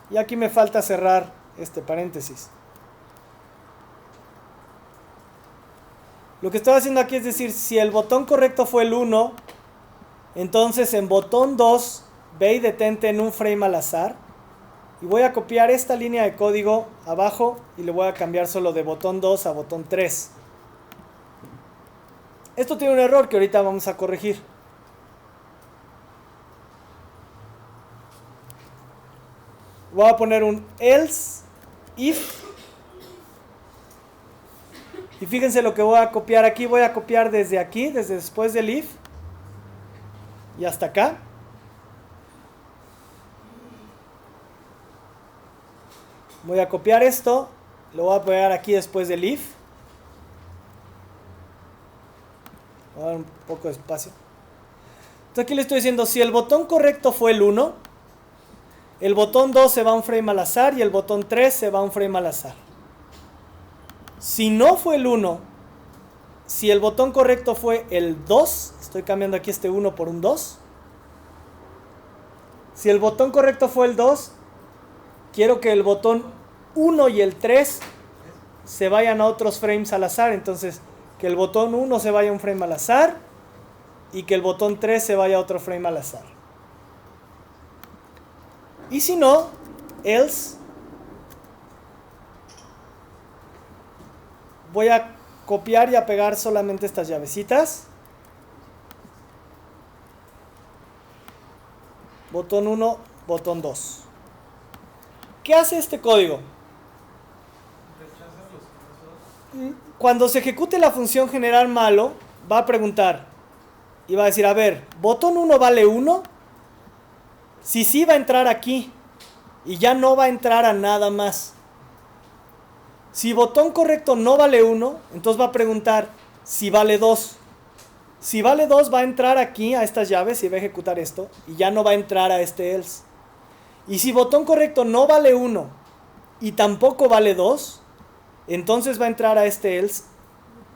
Y aquí me falta cerrar este paréntesis. Lo que estoy haciendo aquí es decir, si el botón correcto fue el 1, entonces en botón 2, ve y detente en un frame al azar. Y voy a copiar esta línea de código abajo y le voy a cambiar solo de botón 2 a botón 3. Esto tiene un error que ahorita vamos a corregir. Voy a poner un else if. Y fíjense lo que voy a copiar aquí. Voy a copiar desde aquí, desde después del if, y hasta acá. Voy a copiar esto, lo voy a pegar aquí después del if. Voy a dar un poco de espacio. Entonces aquí le estoy diciendo, si el botón correcto fue el 1, el botón 2 se va a un frame al azar y el botón 3 se va a un frame al azar. Si no fue el 1, si el botón correcto fue el 2, estoy cambiando aquí este 1 por un 2. Si el botón correcto fue el 2, quiero que el botón 1 y el 3 se vayan a otros frames al azar. Entonces, que el botón 1 se vaya a un frame al azar y que el botón 3 se vaya a otro frame al azar. Y si no, else. Voy a copiar y a pegar solamente estas llavecitas. Botón 1, botón 2. ¿Qué hace este código? Cuando se ejecute la función generar malo, va a preguntar, y va a decir, a ver, botón 1 vale 1, si sí va a entrar aquí y ya no va a entrar a nada más. Si botón correcto no vale 1, entonces va a preguntar si vale 2. Si vale 2 va a entrar aquí a estas llaves y va a ejecutar esto y ya no va a entrar a este else. Y si botón correcto no vale 1 y tampoco vale 2, entonces va a entrar a este else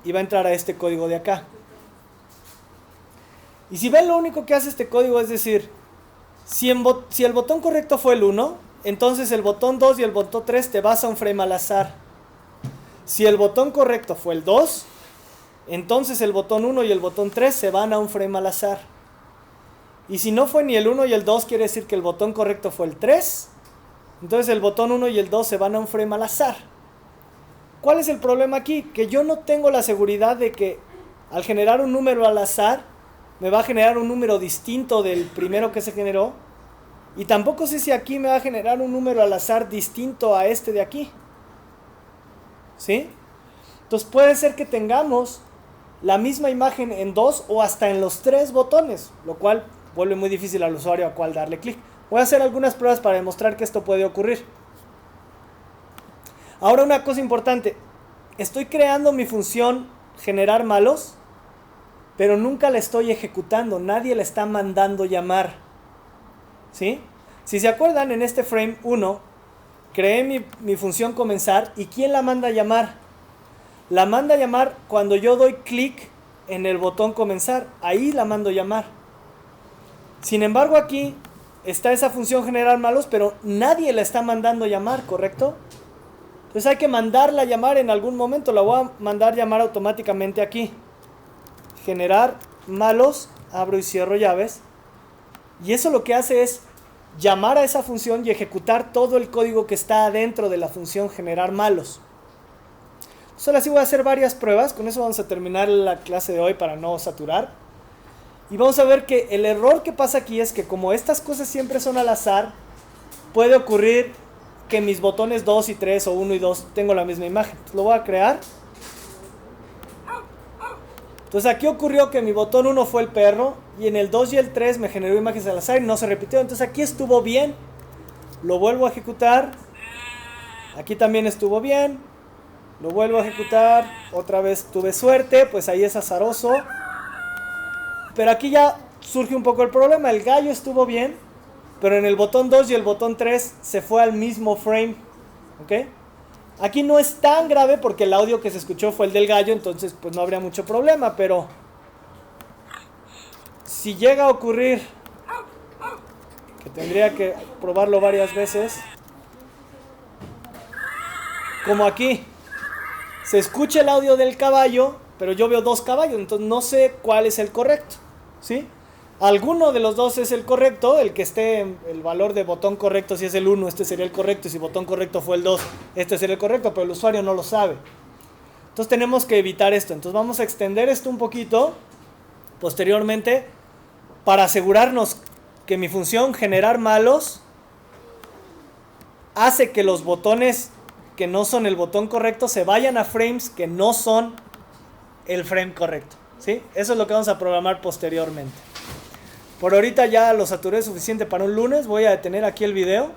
y va a entrar a este código de acá. Y si ven, lo único que hace este código es decir, si el botón correcto fue el 1, entonces el botón 2 y el botón 3 te vas a un frame al azar. Si el botón correcto fue el 2, entonces el botón 1 y el botón 3 se van a un frame al azar. Y si no fue ni el 1 y el 2, quiere decir que el botón correcto fue el 3, entonces el botón 1 y el 2 se van a un frame al azar. ¿Cuál es el problema aquí? Que yo no tengo la seguridad de que al generar un número al azar me va a generar un número distinto del primero que se generó, y tampoco sé si aquí me va a generar un número al azar distinto a este de aquí. ¿Sí? Entonces puede ser que tengamos la misma imagen en 2 o hasta en los 3 botones, lo cual vuelve muy difícil al usuario a cuál darle clic. Voy a hacer algunas pruebas para demostrar que esto puede ocurrir. Ahora, una cosa importante, estoy creando mi función generar malos, pero nunca la estoy ejecutando, nadie la está mandando llamar. ¿Sí? Si se acuerdan, en este frame 1 creé mi función comenzar, y ¿quién la manda a llamar? La manda a llamar cuando yo doy clic en el botón comenzar, ahí la mando a llamar. Sin embargo, aquí está esa función generar malos, pero nadie la está mandando a llamar, ¿correcto? Entonces hay que mandarla a llamar en algún momento, la voy a mandar llamar automáticamente aquí. Generar malos, abro y cierro llaves, y eso lo que hace es llamar a esa función y ejecutar todo el código que está adentro de la función generar malos. Entonces ahora sí voy a hacer varias pruebas, con eso vamos a terminar la clase de hoy para no saturar. Y vamos a ver que el error que pasa aquí es que como estas cosas siempre son al azar, puede ocurrir que mis botones 2 y 3 o 1 y 2 tengo la misma imagen. Entonces lo voy a crear. Entonces aquí ocurrió que mi botón 1 fue el perro y en el 2 y el 3 me generó imágenes al azar y no se repitió. Entonces aquí estuvo bien. Lo vuelvo a ejecutar. Aquí también estuvo bien. Lo vuelvo a ejecutar. Otra vez tuve suerte, pues ahí es azaroso. Pero aquí ya surge un poco el problema. El gallo estuvo bien, pero en el botón 2 y el botón 3 se fue al mismo frame. ¿Ok? Aquí no es tan grave porque el audio que se escuchó fue el del gallo, entonces pues no habría mucho problema, pero si llega a ocurrir, que tendría que probarlo varias veces, como aquí, se escucha el audio del caballo, pero yo veo 2 caballos, entonces no sé cuál es el correcto, ¿sí? Alguno de los dos es el correcto, el que esté el valor de botón correcto, si es el 1, este sería el correcto, y si botón correcto fue el 2, este sería el correcto, pero el usuario no lo sabe. Entonces tenemos que evitar esto. Entonces vamos a extender esto un poquito posteriormente para asegurarnos que mi función generar malos hace que los botones que no son el botón correcto se vayan a frames que no son el frame correcto, ¿sí? Eso es lo que vamos a programar posteriormente. Por ahorita ya lo saturé suficiente para un lunes. Voy a detener aquí el video